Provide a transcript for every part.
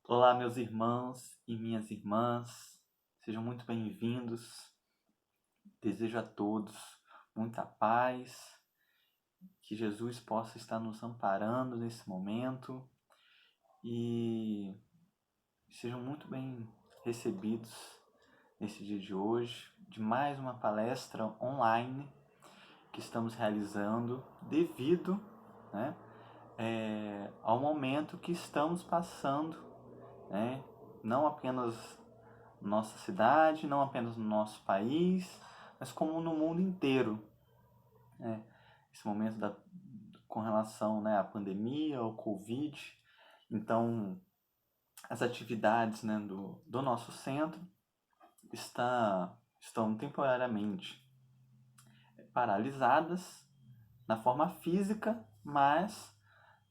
Olá, meus irmãos e minhas irmãs, sejam muito bem-vindos. Desejo a todos muita paz, que Jesus possa estar nos amparando nesse momento e sejam muito bem recebidos nesse dia de hoje, de mais uma palestra online que estamos realizando devido, né, ao momento que estamos passando, né, não apenas nossa cidade, não apenas no nosso país, mas como no mundo inteiro. Né? Esse momento com relação, né, à pandemia, ao Covid. Então, as atividades, né, do nosso centro estão temporariamente paralisadas na forma física, mas,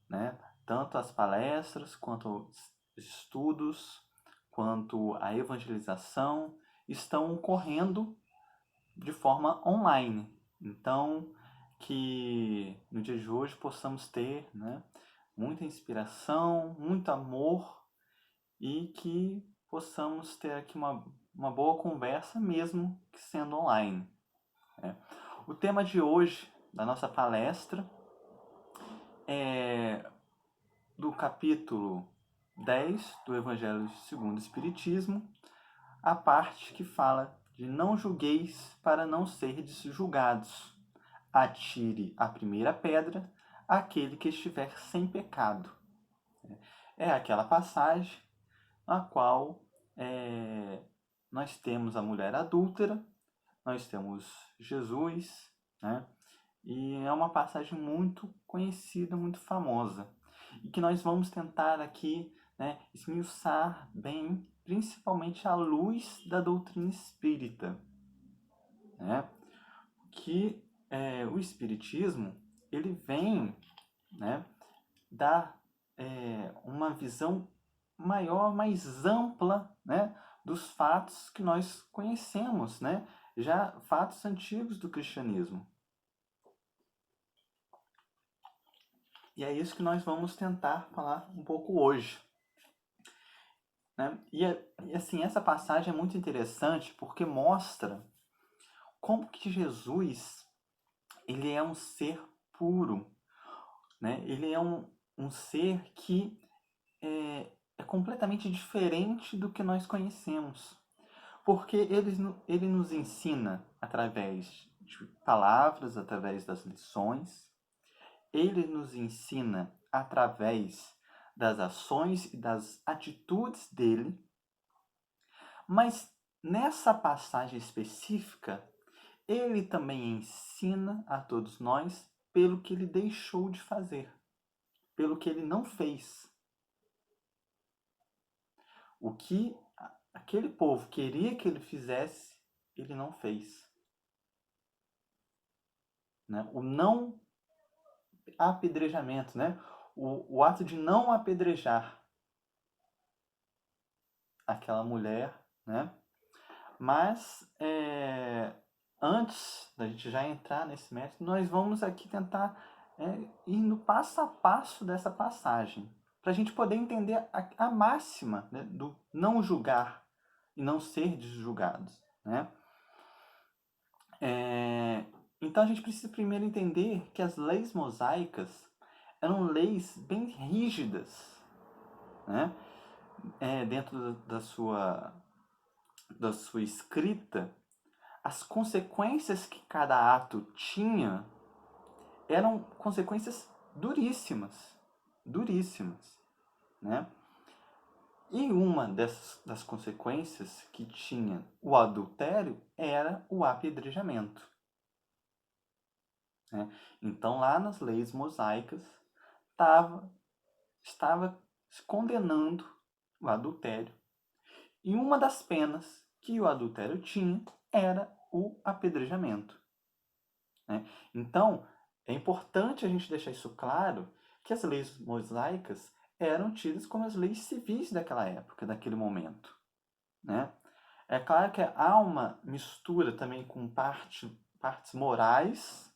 né, tanto as palestras quanto os estudos, quanto a evangelização estão ocorrendo de forma online. Então, que no dia de hoje possamos ter, né, muita inspiração, muito amor e que possamos ter aqui uma boa conversa, mesmo que sendo online. Né? O tema de hoje da nossa palestra é do capítulo 10 do Evangelho segundo o Espiritismo, a parte que fala de não julgueis para não serdes julgados. Atire a primeira pedra aquele que estiver sem pecado. É aquela passagem na qual nós temos a mulher adúltera, nós temos Jesus, né? E é uma passagem muito conhecida, muito famosa, e que nós vamos tentar aqui, né, esmiuçar bem, principalmente à luz da doutrina espírita, né? Que o espiritismo ele vem, né, dar uma visão maior, mais ampla, né, dos fatos que nós conhecemos, né, já fatos antigos do cristianismo. E é isso que nós vamos tentar falar um pouco hoje. Né? E assim, essa passagem é muito interessante porque mostra como que Jesus ele é um ser puro, né? Ele é um ser que é completamente diferente do que nós conhecemos. Porque ele nos ensina através de palavras, através das lições, ele nos ensina através das ações e das atitudes dele, mas nessa passagem específica, ele também ensina a todos nós pelo que ele deixou de fazer, pelo que ele não fez. O que aquele povo queria que ele fizesse, ele não fez. Né? O não apedrejamento, né? O ato de não apedrejar aquela mulher, né? Mas antes da gente já entrar nesse método, nós vamos aqui tentar ir no passo a passo dessa passagem, para a gente poder entender a máxima, né, do não julgar e não ser julgados, né? Então a gente precisa primeiro entender que as leis mosaicas eram leis bem rígidas, né? Dentro da sua escrita, as consequências que cada ato tinha eram consequências duríssimas, duríssimas, né? E uma das consequências que tinha o adultério era o apedrejamento. Né? Então, lá nas leis mosaicas, estava condenando o adultério. E uma das penas que o adultério tinha era o apedrejamento. Né? Então, é importante a gente deixar isso claro, que as leis mosaicas eram tidas como as leis civis daquela época, daquele momento. Né? É claro que há uma mistura também com partes morais,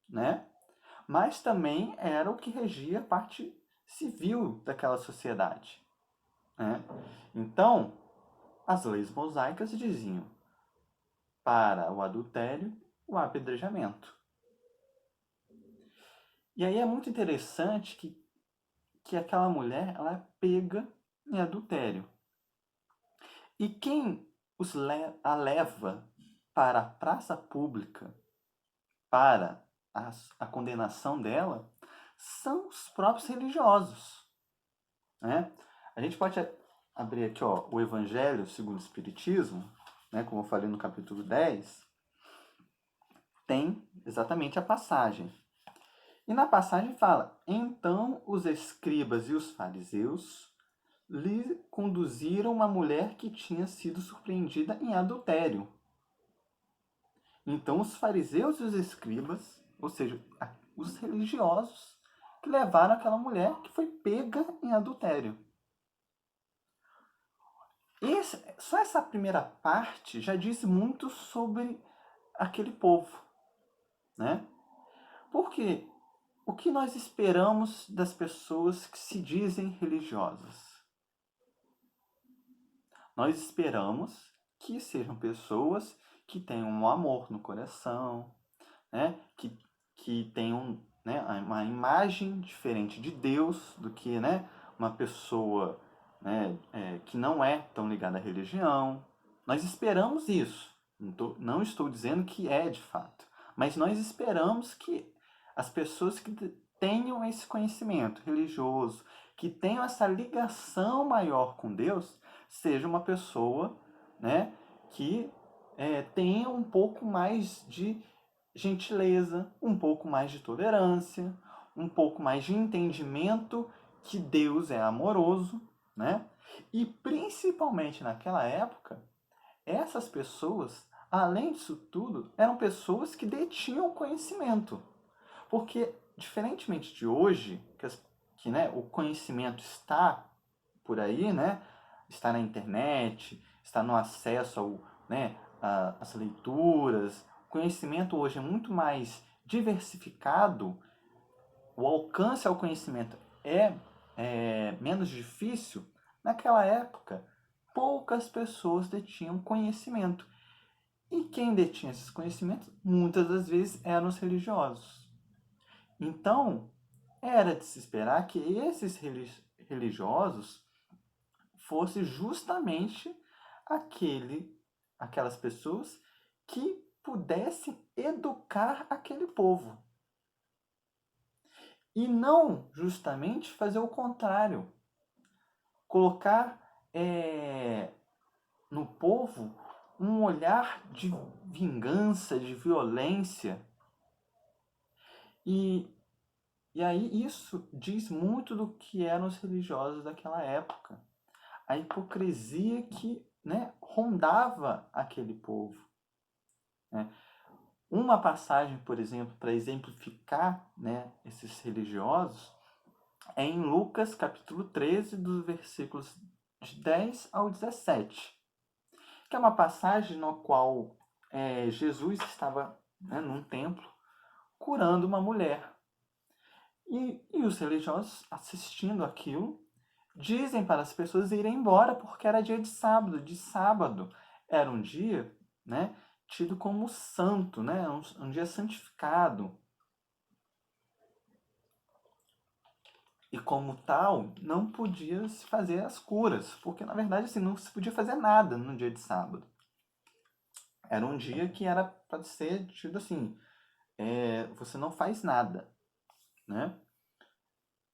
né? Mas também era o que regia a parte civil daquela sociedade. né? Então, as leis mosaicas diziam para o adultério o apedrejamento. E aí é muito interessante que aquela mulher ela é pega em adultério. E quem a leva para a praça pública, para a condenação dela, são os próprios religiosos, né? A gente pode abrir aqui, ó, o Evangelho segundo o Espiritismo, né, como eu falei no capítulo 10, tem exatamente a passagem. E na passagem fala: então os escribas e os fariseus lhe conduziram uma mulher que tinha sido surpreendida em adultério. Então os fariseus e os escribas, ou seja, os religiosos, que levaram aquela mulher que foi pega em adultério. Só essa primeira parte já diz muito sobre aquele povo, né? Porque o que nós esperamos das pessoas que se dizem religiosas? Nós esperamos que sejam pessoas que tenham um amor no coração, né? Que tenham, né, uma imagem diferente de Deus do que, né, uma pessoa, né, que não é tão ligada à religião. Nós esperamos isso. Não estou dizendo que é de fato, mas nós esperamos que as pessoas que tenham esse conhecimento religioso, que tenham essa ligação maior com Deus, seja uma pessoa, né, que tenha um pouco mais de gentileza, um pouco mais de tolerância, um pouco mais de entendimento que Deus é amoroso, né? E principalmente naquela época, essas pessoas, além disso tudo, eram pessoas que detinham conhecimento. Porque, diferentemente de hoje, que né, o conhecimento está por aí, né? Está na internet, está no acesso ao, né, às leituras. O conhecimento hoje é muito mais diversificado, o alcance ao conhecimento é menos difícil. Naquela época, poucas pessoas detinham conhecimento. E quem detinha esses conhecimentos, muitas das vezes, eram os religiosos. Então, era de se esperar que esses religiosos fossem justamente aquelas pessoas que pudessem educar aquele povo. E não justamente fazer o contrário. Colocar no povo um olhar de vingança, de violência. E aí isso diz muito do que eram os religiosos daquela época. A hipocrisia que, né, rondava aquele povo, né? Uma passagem, por exemplo, para exemplificar, né, esses religiosos, é em Lucas capítulo 13, dos versículos de 10 ao 17, que é uma passagem no qual Jesus estava, né, num templo curando uma mulher. E os religiosos, assistindo aquilo, dizem para as pessoas irem embora porque era dia de sábado. De sábado era um dia, né, tido como santo, né, um dia santificado. E como tal, não podia se fazer as curas, porque na verdade assim, não se podia fazer nada no dia de sábado. Era um dia que era para ser tido assim, você não faz nada, né?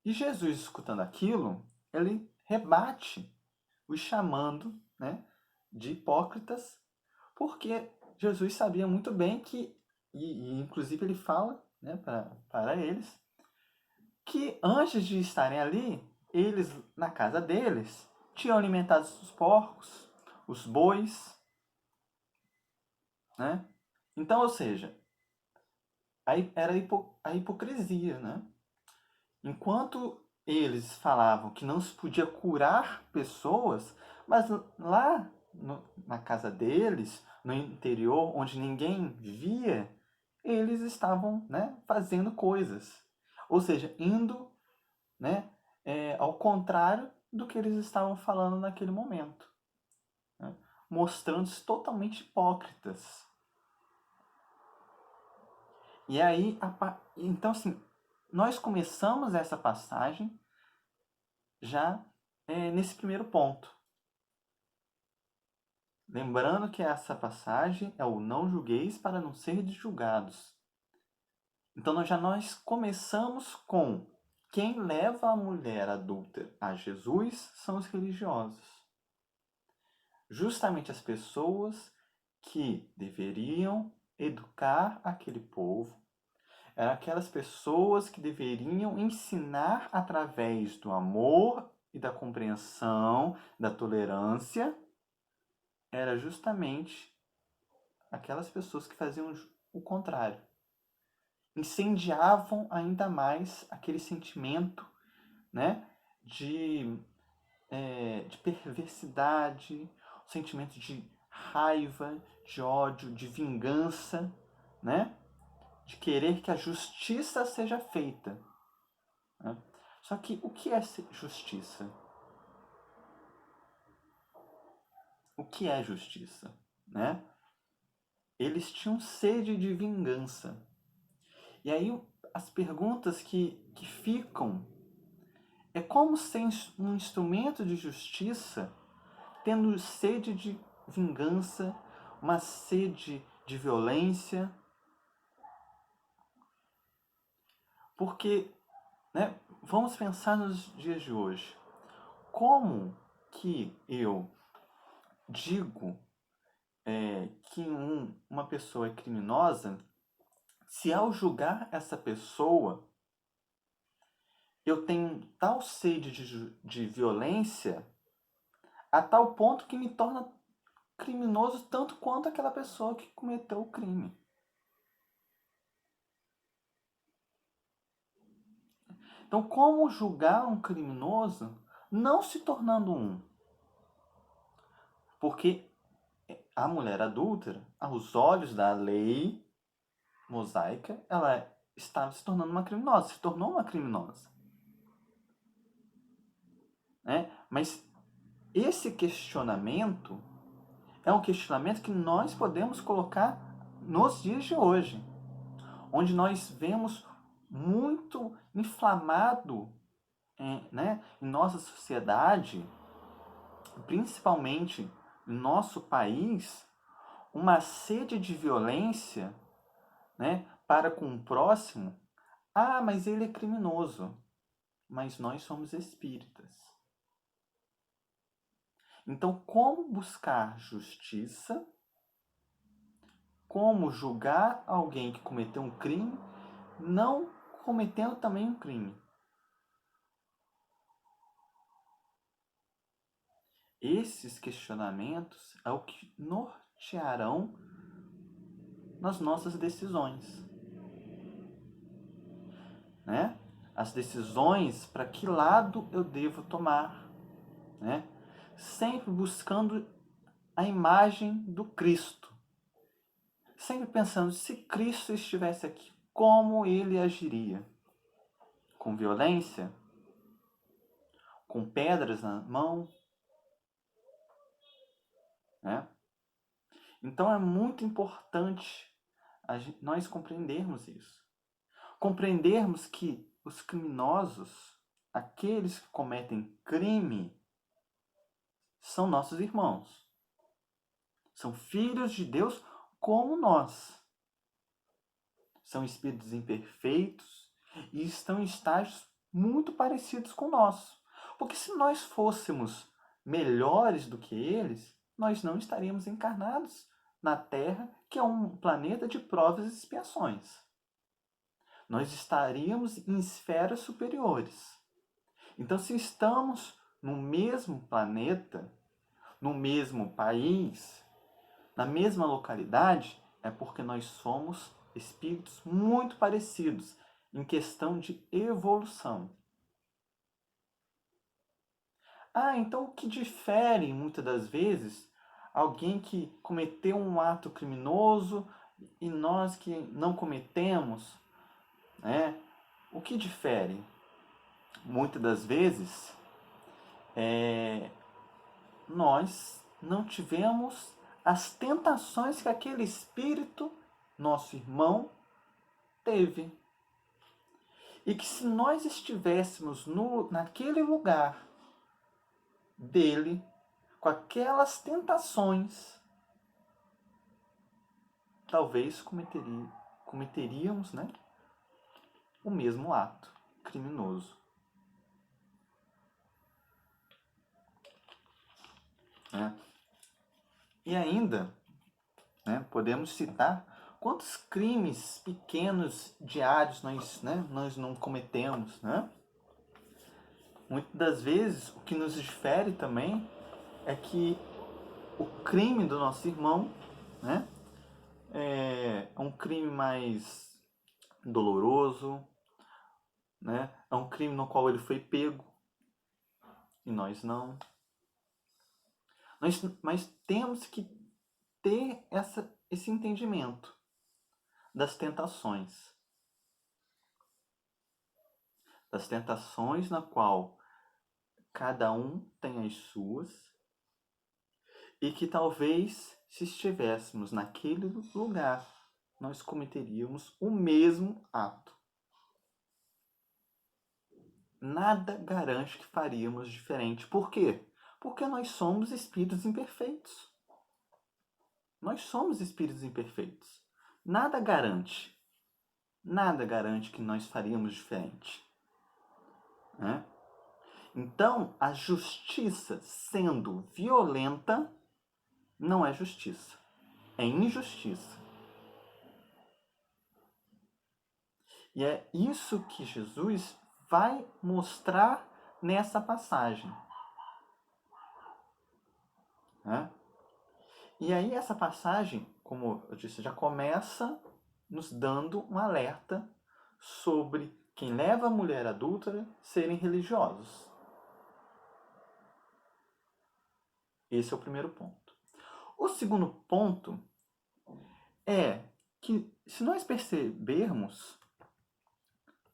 E Jesus, escutando aquilo, ele rebate os chamando, né, de hipócritas, porque Jesus sabia muito bem que, e inclusive ele fala, né, para eles, que antes de estarem ali, eles, na casa deles, tinham alimentado os porcos, os bois, né? Então, ou seja, aí era a hipocrisia, né? Enquanto eles falavam que não se podia curar pessoas, mas lá na casa deles, no interior, onde ninguém via, eles estavam, né, fazendo coisas. Ou seja, indo, né, ao contrário do que eles estavam falando naquele momento, né? Mostrando-se totalmente hipócritas. E aí, então assim, nós começamos essa passagem já nesse primeiro ponto. Lembrando que essa passagem é o não julgueis para não ser julgados. Então nós começamos com quem leva a mulher adúltera a Jesus são os religiosos. Justamente as pessoas que deveriam educar aquele povo, eram aquelas pessoas que deveriam ensinar através do amor e da compreensão, da tolerância, era justamente aquelas pessoas que faziam o contrário. Incendiavam ainda mais aquele sentimento, né, de perversidade, o sentimento de raiva, de ódio, de vingança, né, de querer que a justiça seja feita, né? Só que o que é justiça? O que é justiça, né? Eles tinham sede de vingança. E aí as perguntas que ficam é como ser um instrumento de justiça tendo sede de vingança, uma sede de violência. Porque, né, vamos pensar nos dias de hoje. Como que eu digo que uma pessoa é criminosa se ao julgar essa pessoa eu tenho tal sede de violência a tal ponto que me torna criminoso tanto quanto aquela pessoa que cometeu o crime? Então, como julgar um criminoso não se tornando um? Porque a mulher adúltera, aos olhos da lei mosaica, ela estava se tornando uma criminosa, se tornou uma criminosa, né? Mas esse questionamento é um questionamento que nós podemos colocar nos dias de hoje, onde nós vemos muito inflamado, né, em nossa sociedade, principalmente em nosso país, uma sede de violência, né, para com o próximo. Ah, mas ele é criminoso. Mas nós somos espíritas. Então, como buscar justiça? Como julgar alguém que cometeu um crime, não cometendo também um crime? Esses questionamentos é o que nortearão nas nossas decisões, né? As decisões, para que lado eu devo tomar, né? Sempre buscando a imagem do Cristo. Sempre pensando, se Cristo estivesse aqui, como ele agiria? Com violência? Com pedras na mão? Né? Então é muito importante nós compreendermos isso. Compreendermos que os criminosos, aqueles que cometem crime, são nossos irmãos. São filhos de Deus como nós. São espíritos imperfeitos e estão em estágios muito parecidos com o nosso. Porque se nós fôssemos melhores do que eles, nós não estaríamos encarnados na Terra, que é um planeta de provas e expiações. Nós estaríamos em esferas superiores. Então, se estamos no mesmo planeta, no mesmo país, na mesma localidade, é porque nós somos espíritos muito parecidos em questão de evolução. Ah, então o que difere muitas das vezes alguém que cometeu um ato criminoso e nós que não cometemos, né? O que difere? Muitas das vezes nós não tivemos as tentações que aquele espírito, nosso irmão, teve. E que se nós estivéssemos naquele lugar dele, com aquelas tentações, talvez cometeríamos, né, o mesmo ato criminoso. E ainda, né, podemos citar quantos crimes pequenos diários nós não cometemos. Né? Muitas das vezes, o que nos difere também é que o crime do nosso irmão, né, é um crime mais doloroso, né? É um crime no qual ele foi pego e nós não. Mas temos que ter esse entendimento das tentações. Das tentações na qual cada um tem as suas e que talvez, se estivéssemos naquele lugar, nós cometeríamos o mesmo ato. Nada garante que faríamos diferente. Por quê? Porque nós somos espíritos imperfeitos. Nós somos espíritos imperfeitos. Nada garante que nós faríamos diferente. Né? Então, a justiça sendo violenta não é justiça, é injustiça. E é isso que Jesus vai mostrar nessa passagem. Né? E aí essa passagem, como eu disse, já começa nos dando um alerta sobre quem leva a mulher adúltera serem religiosos. Esse é o primeiro ponto. O segundo ponto é que, se nós percebermos,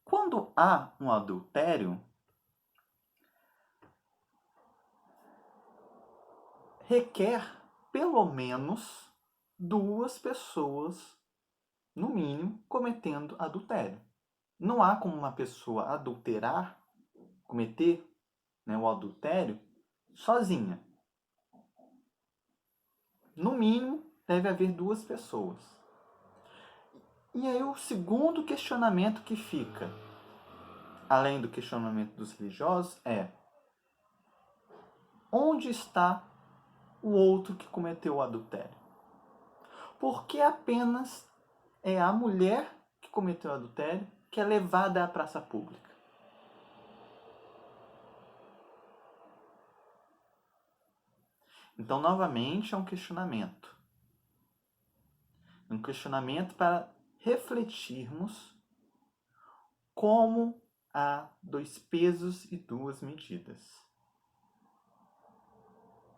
quando há um adultério, requer pelo menos 2 pessoas, no mínimo, cometendo adultério. Não há como uma pessoa adulterar, cometer, né, o adultério sozinha. No mínimo, deve haver 2 pessoas. E aí o segundo questionamento que fica, além do questionamento dos religiosos, é: onde está o outro que cometeu o adultério? Por que apenas é a mulher que cometeu o adultério que é levada à praça pública? Então, novamente, é um questionamento. Um questionamento para refletirmos como há 2 pesos e 2 medidas.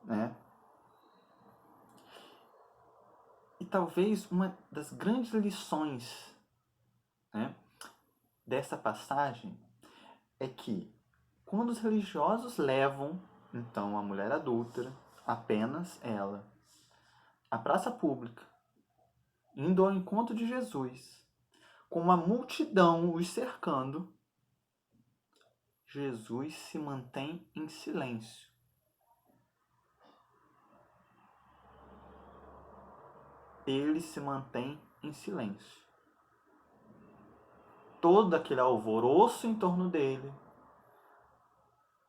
Né? E talvez uma das grandes lições, né, dessa passagem é que quando os religiosos levam, então, a mulher adúltera, apenas ela, à praça pública, indo ao encontro de Jesus, com uma multidão os cercando, Jesus se mantém em silêncio. Ele se mantém em silêncio. Todo aquele alvoroço em torno dele,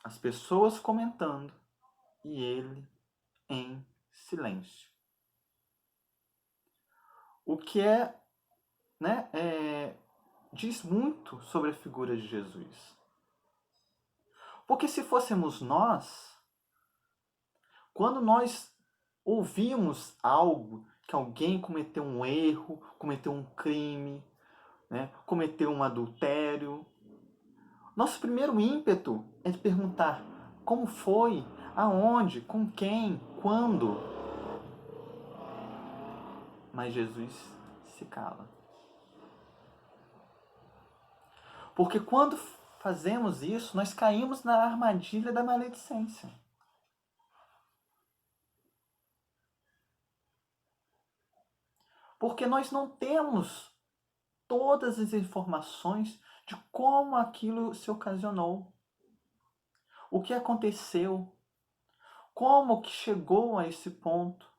as pessoas comentando, e ele em silêncio. O que diz muito sobre a figura de Jesus. Porque se fôssemos nós, quando nós ouvimos algo, que alguém cometeu um erro, cometeu um crime, né, cometeu um adultério, nosso primeiro ímpeto é de perguntar como foi, aonde, com quem, quando. Mas Jesus se cala. Porque quando fazemos isso, nós caímos na armadilha da maledicência. Porque nós não temos todas as informações de como aquilo se ocasionou. O que aconteceu? Como que chegou a esse ponto?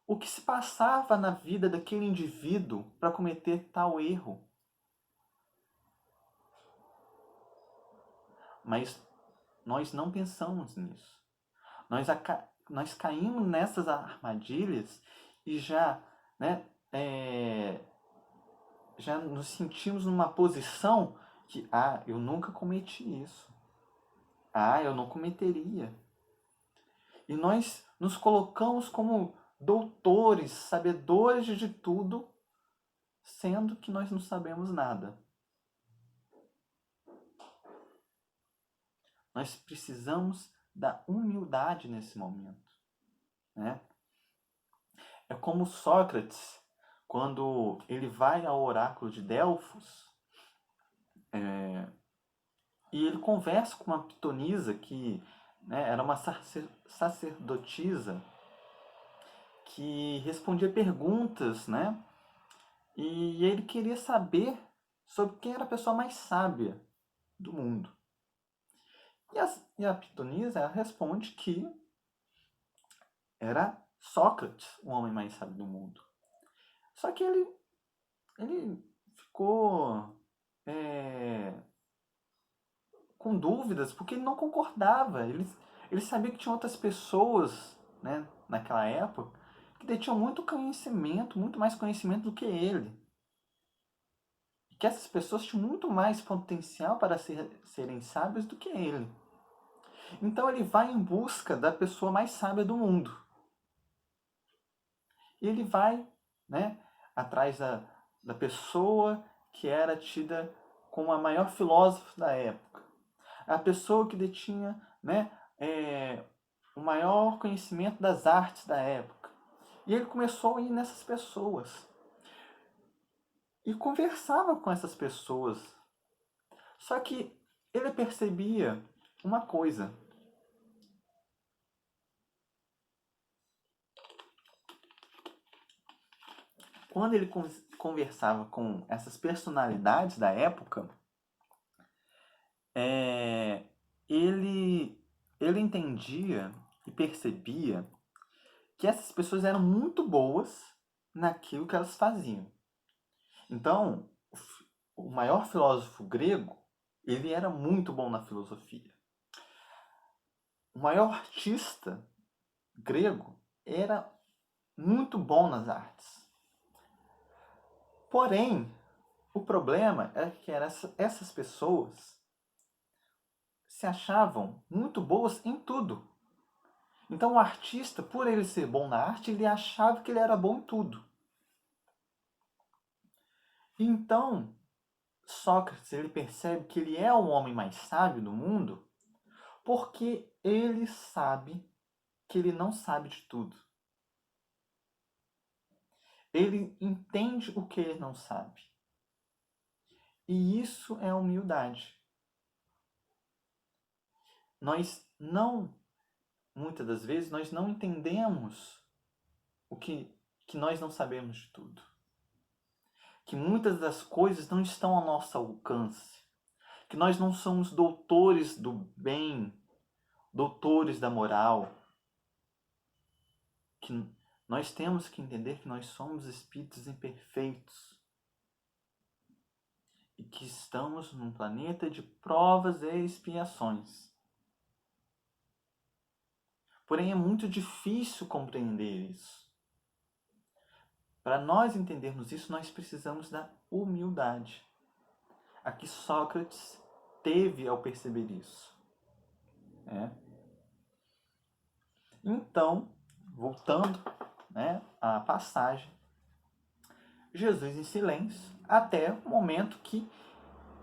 O que se passava na vida daquele indivíduo para cometer tal erro? Mas nós não pensamos nisso. Nós caímos nessas armadilhas e né, já nos sentimos numa posição que, eu nunca cometi isso. Eu não cometeria. E nós nos colocamos como doutores, sabedores de tudo, sendo que nós não sabemos nada. Nós precisamos da humildade nesse momento, né? É como Sócrates, quando ele vai ao oráculo de Delfos, e ele conversa com uma pitonisa que, né, era uma sacerdotisa que respondia perguntas, né? E ele queria saber sobre quem era a pessoa mais sábia do mundo. E a pitonisa, ela responde que era Sócrates, o homem mais sábio do mundo. Só que ele ficou com dúvidas, porque ele não concordava. Ele sabia que tinha outras pessoas, né, naquela época que detinham muito conhecimento, muito mais conhecimento do que ele. E que essas pessoas tinham muito mais potencial para serem sábios do que ele. Então ele vai em busca da pessoa mais sábia do mundo. E ele vai, né, atrás da pessoa que era tida como a maior filósofa da época. A pessoa que detinha, né, o maior conhecimento das artes da época. E ele começou a ir nessas pessoas. E conversava com essas pessoas. Só que ele percebia uma coisa. Quando ele conversava com essas personalidades da época, ele entendia e percebia que essas pessoas eram muito boas naquilo que elas faziam. Então, o maior filósofo grego, ele era muito bom na filosofia. O maior artista grego era muito bom nas artes. Porém, o problema é que essas pessoas se achavam muito boas em tudo. Então o artista, por ele ser bom na arte, ele achava que ele era bom em tudo. Então, Sócrates, ele percebe que ele é o homem mais sábio do mundo porque ele sabe que ele não sabe de tudo. Ele entende o que ele não sabe. E isso é humildade. Muitas das vezes, nós não entendemos que nós não sabemos de tudo. Que muitas das coisas não estão ao nosso alcance. Que nós não somos doutores do bem, doutores da moral. Que nós temos que entender que nós somos espíritos imperfeitos. E que estamos num planeta de provas e expiações. Porém, é muito difícil compreender isso. Para nós entendermos isso, nós precisamos da humildade. A que Sócrates teve ao perceber isso. Então, voltando, né, à passagem, Jesus em silêncio, até o momento que,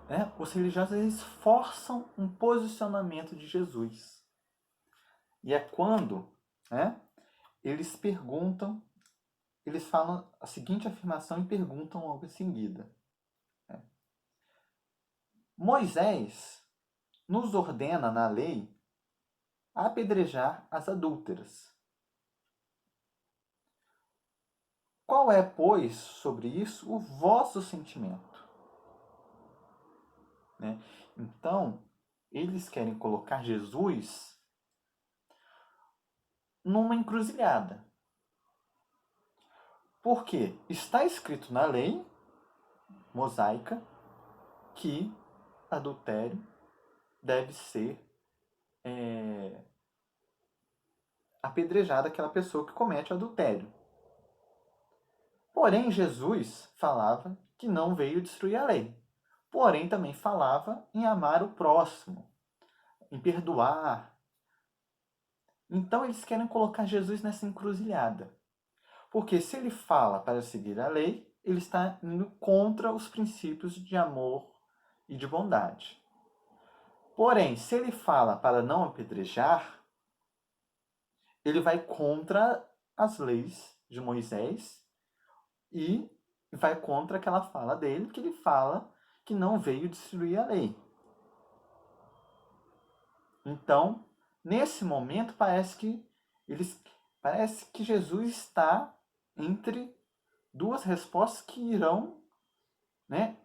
né, os religiosos eles forçam um posicionamento de Jesus. E é quando, né, eles falam a seguinte afirmação e perguntam logo em seguida. Moisés nos ordena na lei apedrejar as adúlteras. Qual é, pois, sobre isso o vosso sentimento? Né? Então, eles querem colocar Jesus numa encruzilhada. Porque está escrito na lei mosaica que adultério deve ser apedrejada aquela pessoa que comete adultério. Porém, Jesus falava que não veio destruir a lei. Porém, também falava em amar o próximo, em perdoar. Então, eles querem colocar Jesus nessa encruzilhada. Porque se ele fala para seguir a lei, ele está indo contra os princípios de amor e de bondade. Porém, se ele fala para não apedrejar, ele vai contra as leis de Moisés e vai contra aquela fala dele, que ele fala que não veio destruir a lei. Então, nesse momento, parece que Jesus está entre duas respostas que irão, né,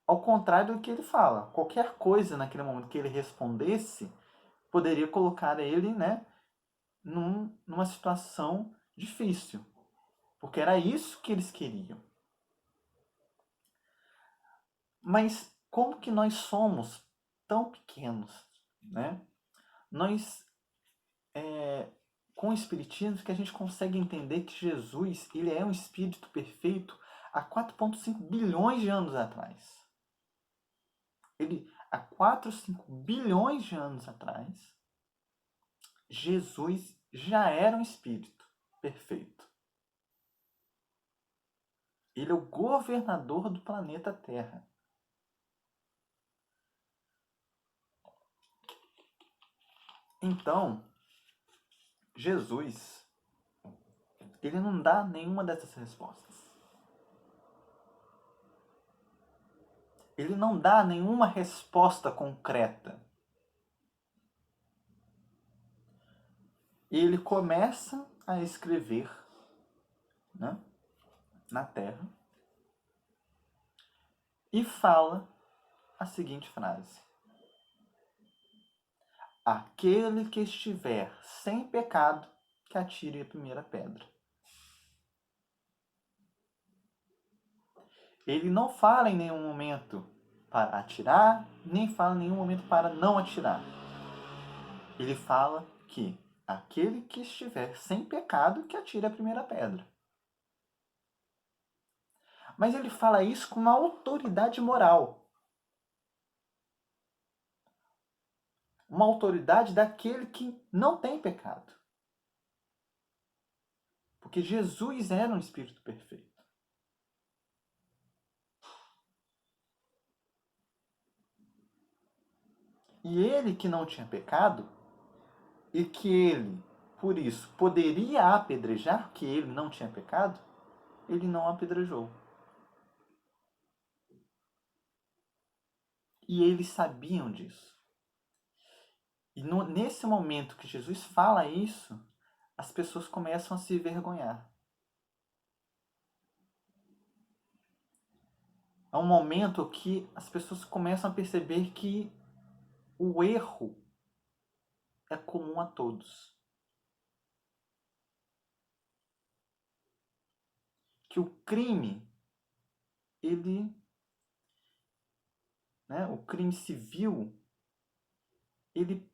ao contrário do que ele fala. Qualquer coisa naquele momento que ele respondesse poderia colocar ele, né, numa situação difícil. Porque era isso que eles queriam. Mas como que nós somos tão pequenos, né? Nós, com o Espiritismo, que a gente consegue entender que Jesus ele é um Espírito perfeito há 4,5 bilhões de anos atrás. Há 4, 5 bilhões de anos atrás, Jesus já era um Espírito perfeito. Ele é o governador do planeta Terra. Então, Jesus, ele não dá nenhuma dessas respostas. Ele não dá nenhuma resposta concreta. Ele começa a escrever, né, na Terra e fala a seguinte frase: aquele que estiver sem pecado, que atire a primeira pedra. Ele não fala em nenhum momento para atirar, nem fala em nenhum momento para não atirar. Ele fala que aquele que estiver sem pecado, que atire a primeira pedra. Mas ele fala isso com uma autoridade moral. Uma autoridade daquele que não tem pecado. Porque Jesus era um Espírito perfeito. E ele que não tinha pecado, e que ele, por isso, poderia apedrejar, que ele não tinha pecado, ele não apedrejou. E eles sabiam disso. E nesse momento que Jesus fala isso, as pessoas começam a se envergonhar. É um momento que as pessoas começam a perceber que o erro é comum a todos. Que o crime, o crime civil, ele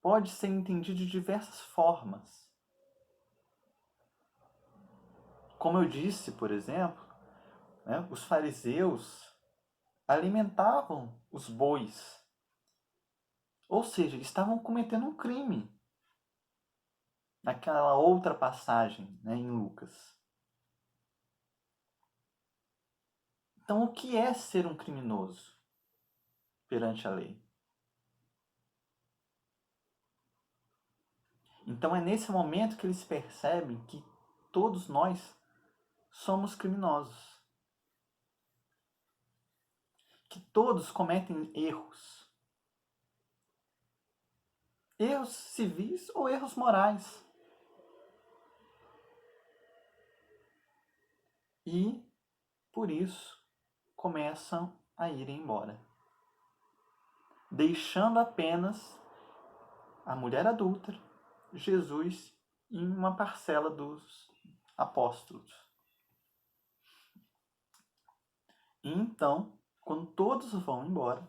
pode ser entendido de diversas formas. Como eu disse, por exemplo, os fariseus alimentavam os bois. Ou seja, eles estavam cometendo um crime. Naquela outra passagem, em Lucas. Então, o que é ser um criminoso perante a lei? Então, é nesse momento que eles percebem que todos nós somos criminosos. que todos cometem erros. Erros civis ou erros morais. E, por isso, começam a ir embora, deixando apenas a mulher adúltera, Jesus e uma parcela dos apóstolos. E então, quando todos vão embora,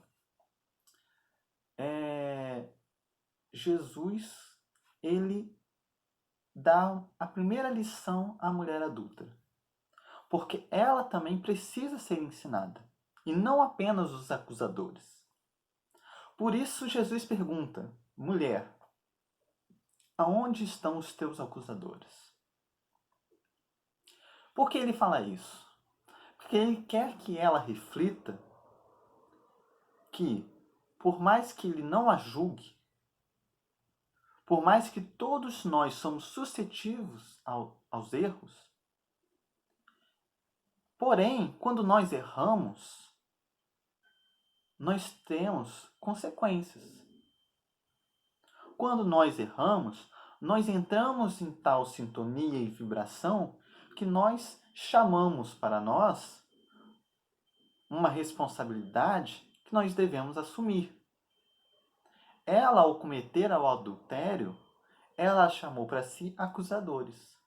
Jesus, ele dá a primeira lição à mulher adúltera. Porque ela também precisa ser ensinada, e não apenas os acusadores. Por isso Jesus pergunta: mulher, aonde estão os teus acusadores? Por que ele fala isso? Porque ele quer que ela reflita que, por mais que ele não a julgue, por mais que todos nós somos suscetíveis aos erros, porém, quando nós erramos, nós temos consequências. Quando nós erramos, nós entramos em tal sintonia e vibração que nós chamamos para nós uma responsabilidade que nós devemos assumir. Ela, ao cometer o adultério, ela chamou para si acusadores.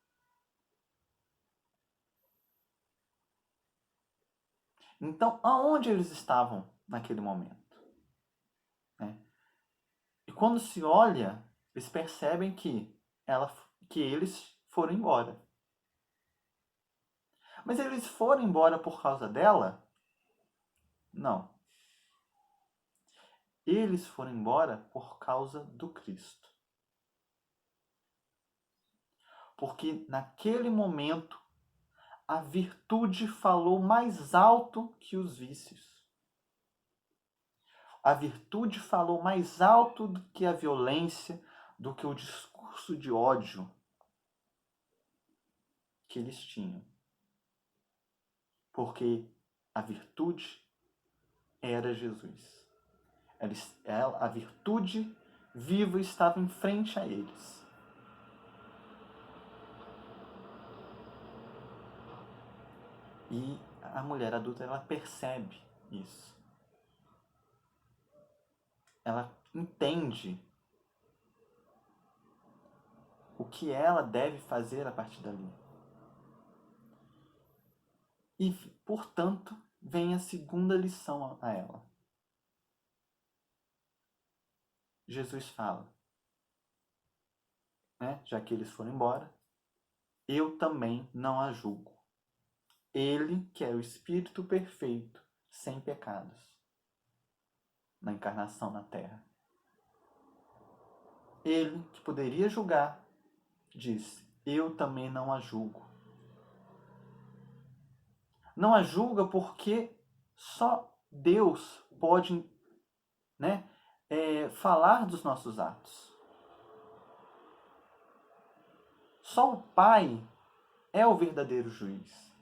Então, aonde eles estavam naquele momento? E quando se olha, eles percebem que eles foram embora. Mas eles foram embora por causa dela? Não. Eles foram embora por causa do Cristo. Porque naquele momento a virtude falou mais alto que os vícios. A virtude falou mais alto do que a violência, do que o discurso de ódio que eles tinham. Porque a virtude era Jesus. A virtude viva estava em frente a eles. E a mulher adulta, ela percebe isso. Ela entende o que ela deve fazer a partir dali. E, portanto, vem a segunda lição a ela. Jesus fala, já que eles foram embora, eu também não a julgo. Ele, que é o Espírito perfeito, sem pecados, na encarnação na Terra. Ele, que poderia julgar, disse, eu também não a julgo. Não a julga porque só Deus pode falar dos nossos atos. Só o Pai é o verdadeiro juiz.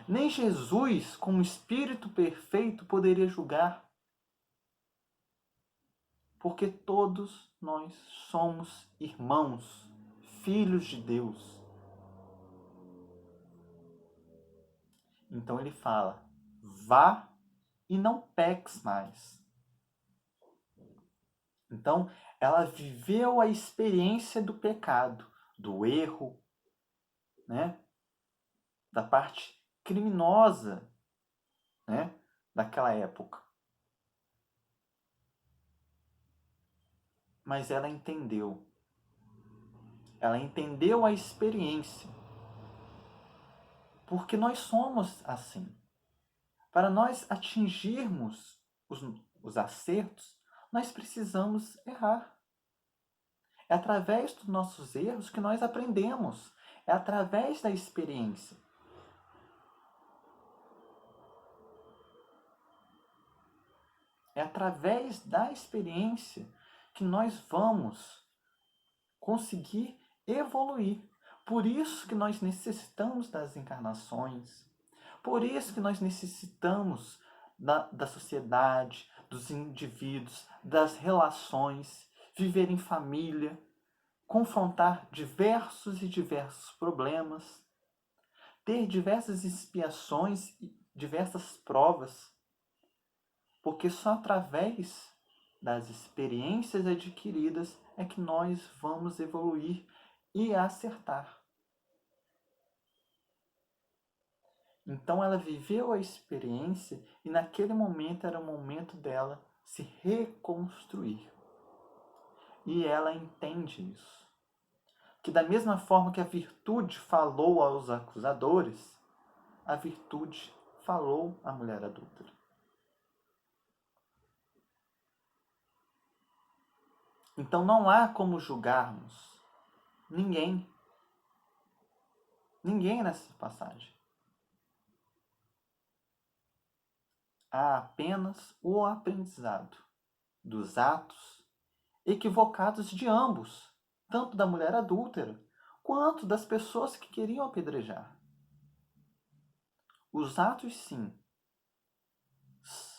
Nem Jesus, como Espírito perfeito, poderia julgar. Porque todos nós somos irmãos, filhos de Deus. Então ele fala, vá e não peques mais. Então, ela viveu a experiência do pecado, do erro, da parte criminosa, daquela época. Mas ela entendeu. Ela entendeu a experiência. Porque nós somos assim. Para nós atingirmos os acertos, nós precisamos errar. É através dos nossos erros que nós aprendemos. É através da experiência. É através da experiência que nós vamos conseguir evoluir. Por isso que nós necessitamos das encarnações. Por isso que nós necessitamos da sociedade, dos indivíduos, das relações, viver em família, confrontar diversos problemas, ter diversas expiações e diversas provas, porque só através das experiências adquiridas é que nós vamos evoluir e acertar. Então ela viveu a experiência e naquele momento era o momento dela se reconstruir. E ela entende isso. Que da mesma forma que a virtude falou aos acusadores, a virtude falou à mulher adúltera. Então não há como julgarmos ninguém. Ninguém nessa passagem. Há apenas o aprendizado dos atos equivocados de ambos, tanto da mulher adúltera quanto das pessoas que queriam apedrejar. Os atos, sim,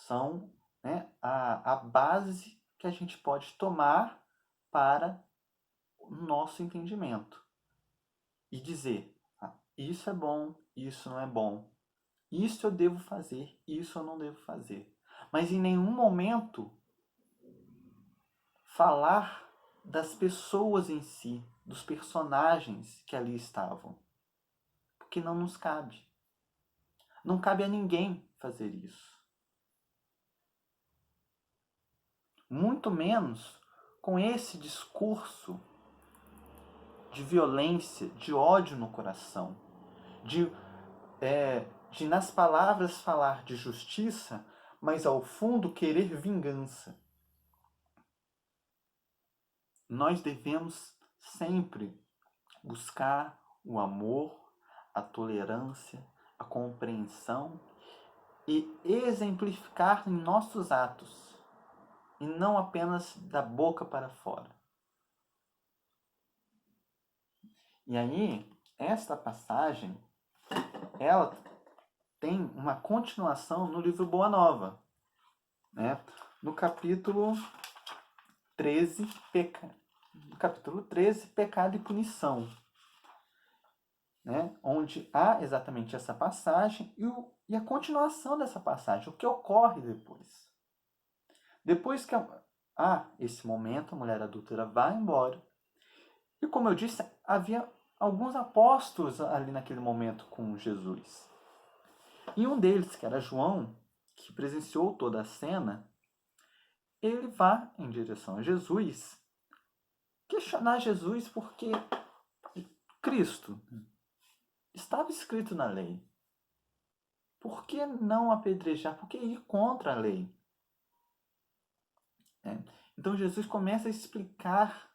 são, né, a base que a gente pode tomar para o nosso entendimento e dizer: isso é bom, isso não é bom, isso eu devo fazer, isso eu não devo fazer. Mas em nenhum momento falar das pessoas em si, dos personagens que ali estavam, porque não nos cabe. Não cabe a ninguém fazer isso. Muito menos com esse discurso de violência, de ódio no coração, de nas palavras falar de justiça, mas ao fundo querer vingança. Nós devemos sempre buscar o amor, a tolerância, a compreensão e exemplificar em nossos atos, e não apenas da boca para fora. E aí, esta passagem, ela tem uma continuação no livro Boa Nova, né? No capítulo 13, Pecado e Punição, né? Onde há exatamente essa passagem e a continuação dessa passagem, o que ocorre depois. Depois que esse momento, a mulher adúltera vai embora, e como eu disse, havia alguns apóstolos ali naquele momento com Jesus. E um deles, que era João, que presenciou toda a cena, ele vai em direção a Jesus, questionar Jesus porque Cristo estava escrito na lei. Por que não apedrejar? Por que ir contra a lei? Então Jesus começa a explicar,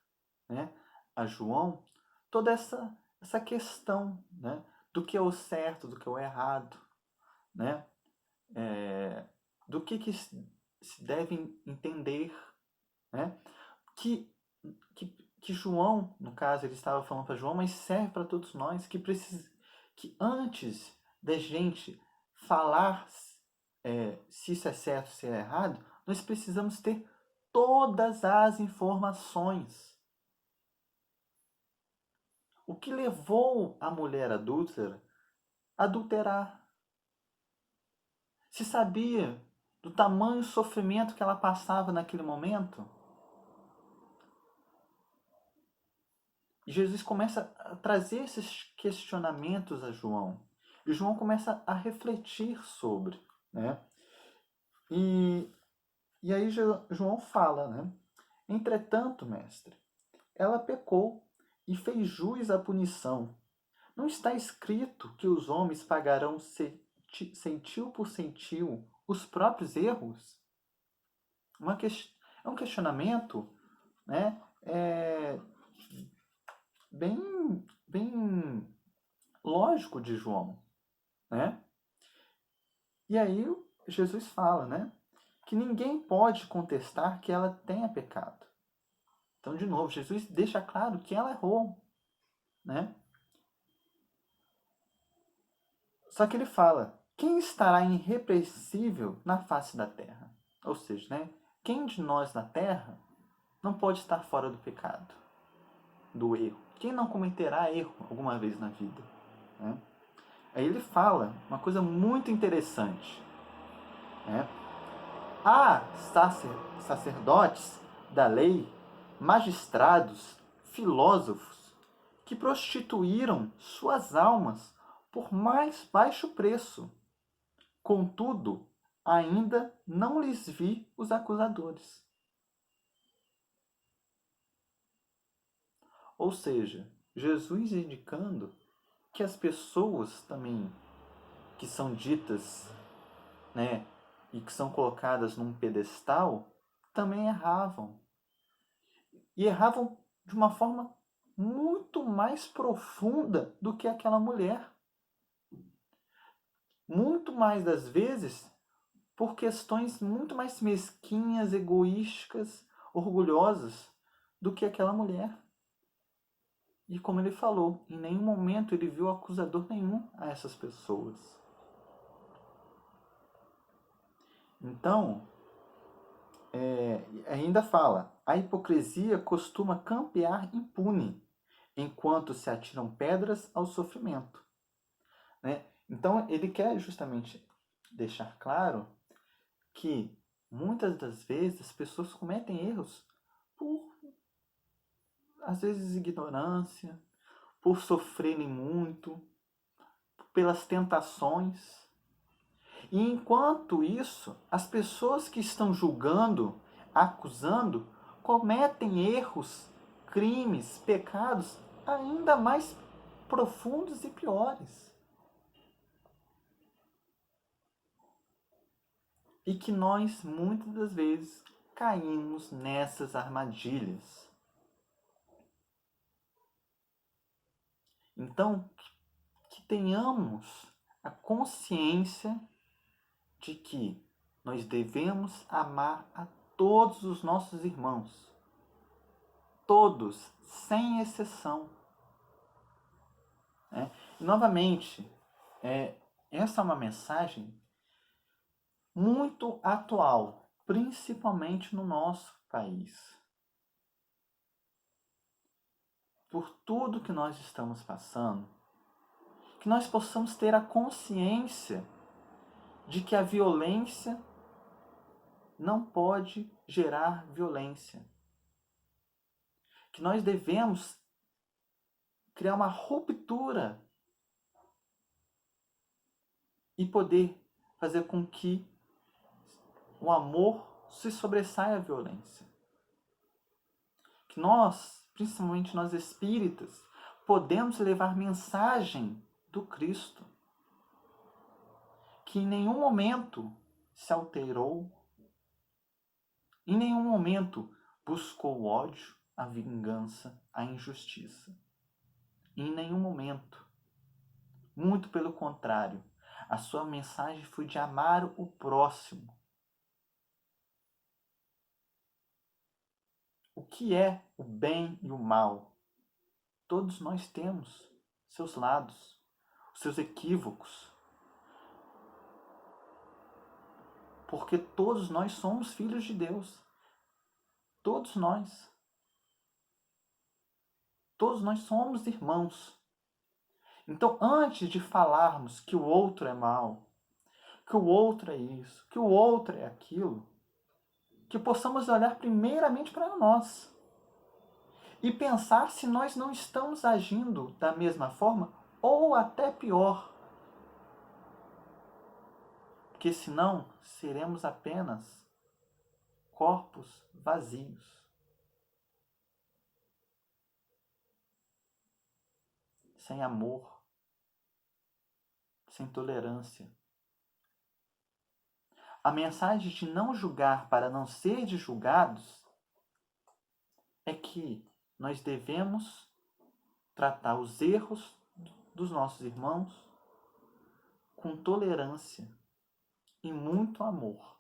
né, a João toda essa questão, né, do que é o certo, do que é o errado, né, do que se deve entender, né, que João, no caso, ele estava falando para João, mas serve para todos nós, que antes da gente falar se isso é certo, se é errado, nós precisamos ter todas as informações. O que levou a mulher adúltera a adulterar? Se sabia do tamanho sofrimento que ela passava naquele momento? E Jesus começa a trazer esses questionamentos a João. E João começa a refletir sobre, né? E aí João fala, né? Entretanto, mestre, ela pecou e fez jus à punição. Não está escrito que os homens pagarão centil por centil os próprios erros? É um questionamento, né? Bem lógico de João, né? E aí Jesus fala, né, que ninguém pode contestar que ela tenha pecado. Então, de novo, Jesus deixa claro que ela errou, né? Só que ele fala, quem estará irrepreensível na face da terra? Ou seja, né, quem de nós na terra não pode estar fora do pecado, do erro? Quem não cometerá erro alguma vez na vida? Né? Aí ele fala uma coisa muito interessante. Né? Há sacerdotes da lei, magistrados, filósofos, que prostituíram suas almas por mais baixo preço. Contudo, ainda não lhes vi os acusadores. Ou seja, Jesus indicando que as pessoas também que são ditas, né, e que são colocadas num pedestal, também erravam. E erravam de uma forma muito mais profunda do que aquela mulher. Muito mais das vezes por questões muito mais mesquinhas, egoísticas, orgulhosas do que aquela mulher. E como ele falou, em nenhum momento ele viu acusador nenhum a essas pessoas. Então, ainda fala, a hipocrisia costuma campear impune, enquanto se atiram pedras ao sofrimento. Né? Então, ele quer justamente deixar claro que muitas das vezes as pessoas cometem erros por, às vezes, ignorância, por sofrerem muito, pelas tentações. E enquanto isso, as pessoas que estão julgando, acusando, cometem erros, crimes, pecados ainda mais profundos e piores. E que nós, muitas das vezes, caímos nessas armadilhas. Então, que tenhamos a consciência de que nós devemos amar a todos os nossos irmãos. Todos, sem exceção. Né? E, novamente, essa é uma mensagem muito atual, principalmente no nosso país. Por tudo que nós estamos passando, que nós possamos ter a consciência de que a violência não pode gerar violência. Que nós devemos criar uma ruptura e poder fazer com que o amor se sobressaia à violência. Que nós, principalmente nós espíritas, podemos levar mensagem do Cristo, que em nenhum momento se alterou, em nenhum momento buscou o ódio, a vingança, a injustiça. Em nenhum momento. Muito pelo contrário, a sua mensagem foi de amar o próximo. O que é o bem e o mal? Todos nós temos seus lados, os seus equívocos. Porque todos nós somos filhos de Deus. Todos nós. Todos nós somos irmãos. Então, antes de falarmos que o outro é mal, que o outro é isso, que o outro é aquilo, que possamos olhar primeiramente para nós e pensar se nós não estamos agindo da mesma forma ou até pior. Porque senão seremos apenas corpos vazios. Sem amor, sem tolerância. A mensagem de não julgar para não ser julgados é que nós devemos tratar os erros dos nossos irmãos com tolerância e muito amor.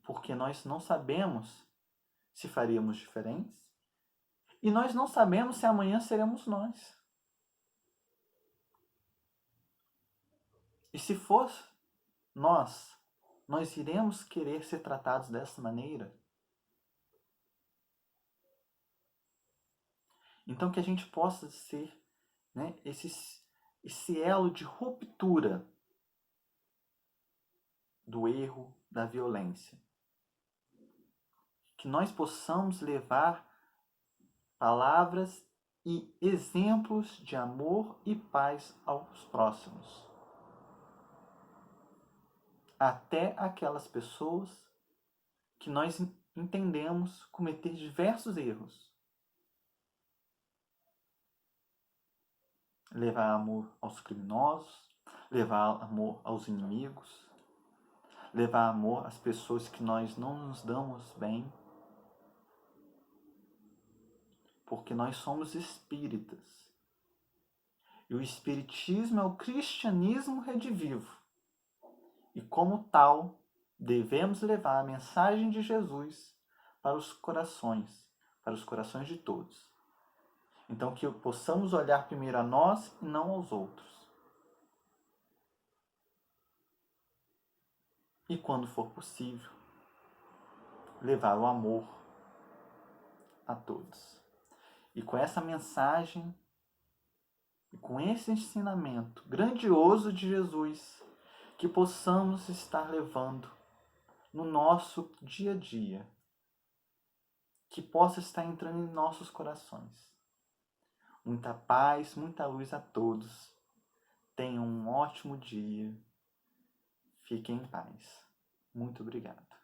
Porque nós não sabemos se faríamos diferentes e nós não sabemos se amanhã seremos nós. E se for nós iremos querer ser tratados dessa maneira? Então que a gente possa ser, né, esse elo de ruptura do erro, da violência. Que nós possamos levar palavras e exemplos de amor e paz aos próximos. Até aquelas pessoas que nós entendemos cometer diversos erros. Levar amor aos criminosos, levar amor aos inimigos, levar amor às pessoas que nós não nos damos bem, porque nós somos espíritas. E o espiritismo é o cristianismo redivivo. E como tal, devemos levar a mensagem de Jesus para os corações de todos. Então que possamos olhar primeiro a nós e não aos outros. E quando for possível, levar o amor a todos. E com essa mensagem, e com esse ensinamento grandioso de Jesus, que possamos estar levando no nosso dia a dia, que possa estar entrando em nossos corações. Muita paz, muita luz a todos. Tenham um ótimo dia. Fiquem em paz. Muito obrigado.